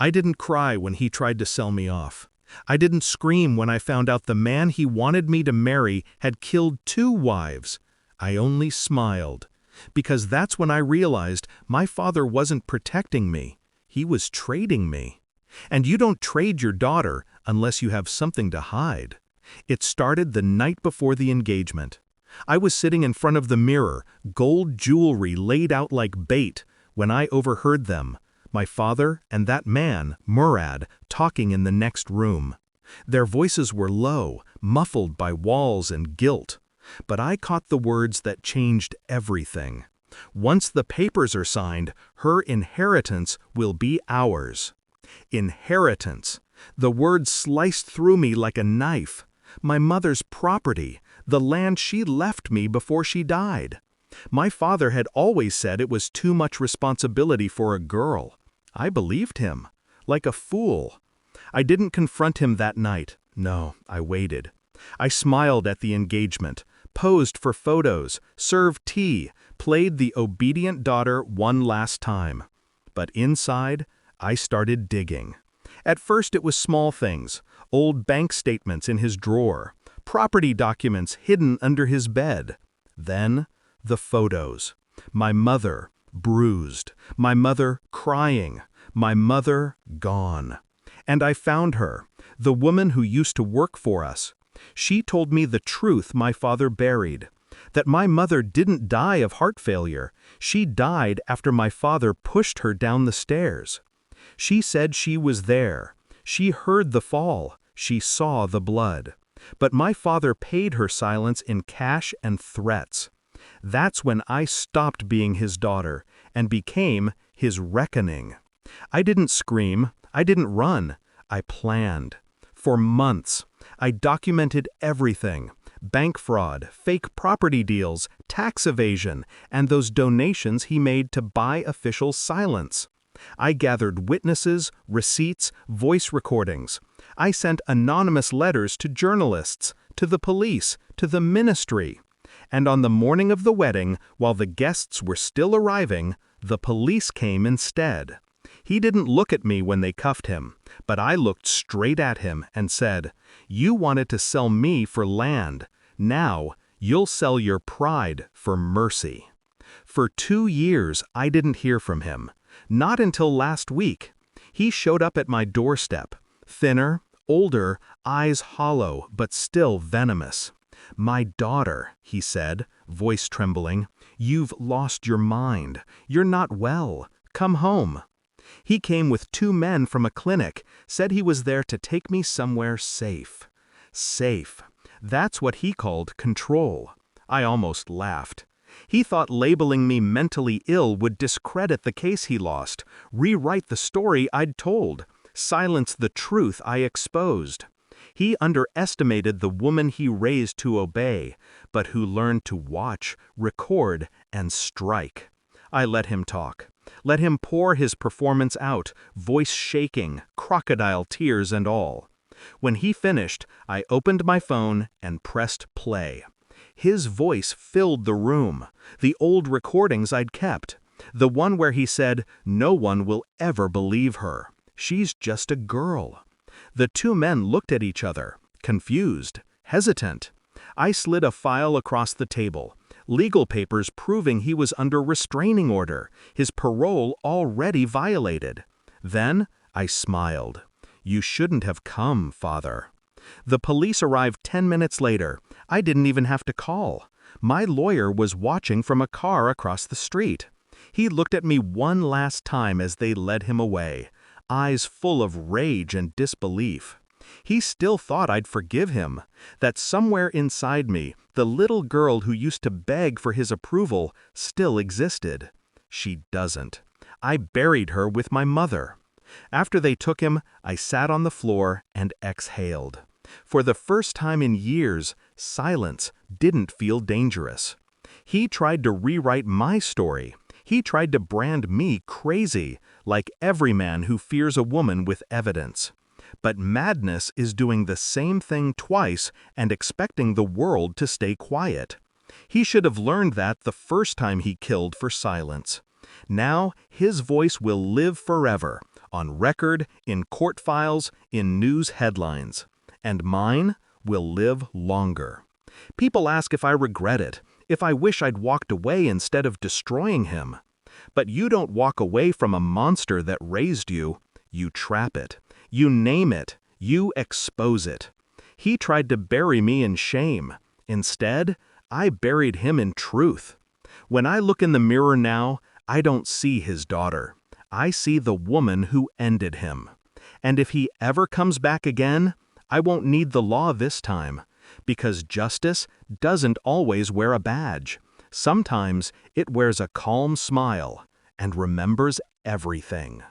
I didn't cry when he tried to sell me off. I didn't scream when I found out the man he wanted me to marry had killed 2 wives. I only smiled, because that's when I realized my father wasn't protecting me. He was trading me. And you don't trade your daughter unless you have something to hide. It started the night before the engagement. I was sitting in front of the mirror, gold jewelry laid out like bait, when I overheard them, my father and that man, Murad, talking in the next room. Their voices were low, muffled by walls and guilt. But I caught the words that changed everything. Once the papers are signed, her inheritance will be ours. Inheritance. The word sliced through me like a knife. My mother's property, the land she left me before she died. My father had always said it was too much responsibility for a girl. I believed him, like a fool. I didn't confront him that night. No, I waited. I smiled at the engagement, posed for photos, served tea, played the obedient daughter one last time. But inside, I started digging. At first it was small things, old bank statements in his drawer, property documents hidden under his bed. Then, the photos. My mother, bruised. My mother, crying. My mother, gone. And I found her, the woman who used to work for us. She told me the truth my father buried, that my mother didn't die of heart failure. She died after my father pushed her down the stairs. She said she was there. She heard the fall. She saw the blood. But my father paid her silence in cash and threats. That's when I stopped being his daughter and became his reckoning. I didn't scream. I didn't run. I planned. For months, I documented everything: bank fraud, fake property deals, tax evasion, and those donations he made to buy official silence. I gathered witnesses, receipts, voice recordings. I sent anonymous letters to journalists, to the police, to the ministry. And on the morning of the wedding, while the guests were still arriving, the police came instead. He didn't look at me when they cuffed him, but I looked straight at him and said, "You wanted to sell me for land. Now, you'll sell your pride for mercy." For 2 years, I didn't hear from him. Not until last week. He showed up at my doorstep, thinner, older, eyes hollow, but still venomous. "My daughter," he said, voice trembling, "you've lost your mind. You're not well. Come home." He came with 2 men from a clinic, said he was there to take me somewhere safe. Safe. That's what he called control. I almost laughed. He thought labeling me mentally ill would discredit the case he lost, rewrite the story I'd told, silence the truth I exposed. He underestimated the woman he raised to obey, but who learned to watch, record, and strike. I let him talk. Let him pour his performance out, voice shaking, crocodile tears and all. When he finished, I opened my phone and pressed play. His voice filled the room, the old recordings I'd kept, the one where he said, "No one will ever believe her. She's just a girl." The 2 men looked at each other, confused, hesitant. I slid a file across the table, legal papers proving he was under restraining order, his parole already violated. Then I smiled. "You shouldn't have come, Father." The police arrived 10 minutes later. I didn't even have to call. My lawyer was watching from a car across the street. He looked at me one last time as they led him away, eyes full of rage and disbelief. He still thought I'd forgive him, that somewhere inside me, the little girl who used to beg for his approval still existed. She doesn't. I buried her with my mother. After they took him, I sat on the floor and exhaled. For the first time in years, silence didn't feel dangerous. He tried to rewrite my story. He tried to brand me crazy, like every man who fears a woman with evidence. But madness is doing the same thing twice and expecting the world to stay quiet. He should have learned that the first time he killed for silence. Now his voice will live forever, on record, in court files, in news headlines. And mine will live longer. People ask if I regret it, if I wish I'd walked away instead of destroying him. But you don't walk away from a monster that raised you. You trap it. You name it. You expose it. He tried to bury me in shame. Instead, I buried him in truth. When I look in the mirror now, I don't see his daughter. I see the woman who ended him. And if he ever comes back again, I won't need the law this time, because justice doesn't always wear a badge. Sometimes it wears a calm smile and remembers everything.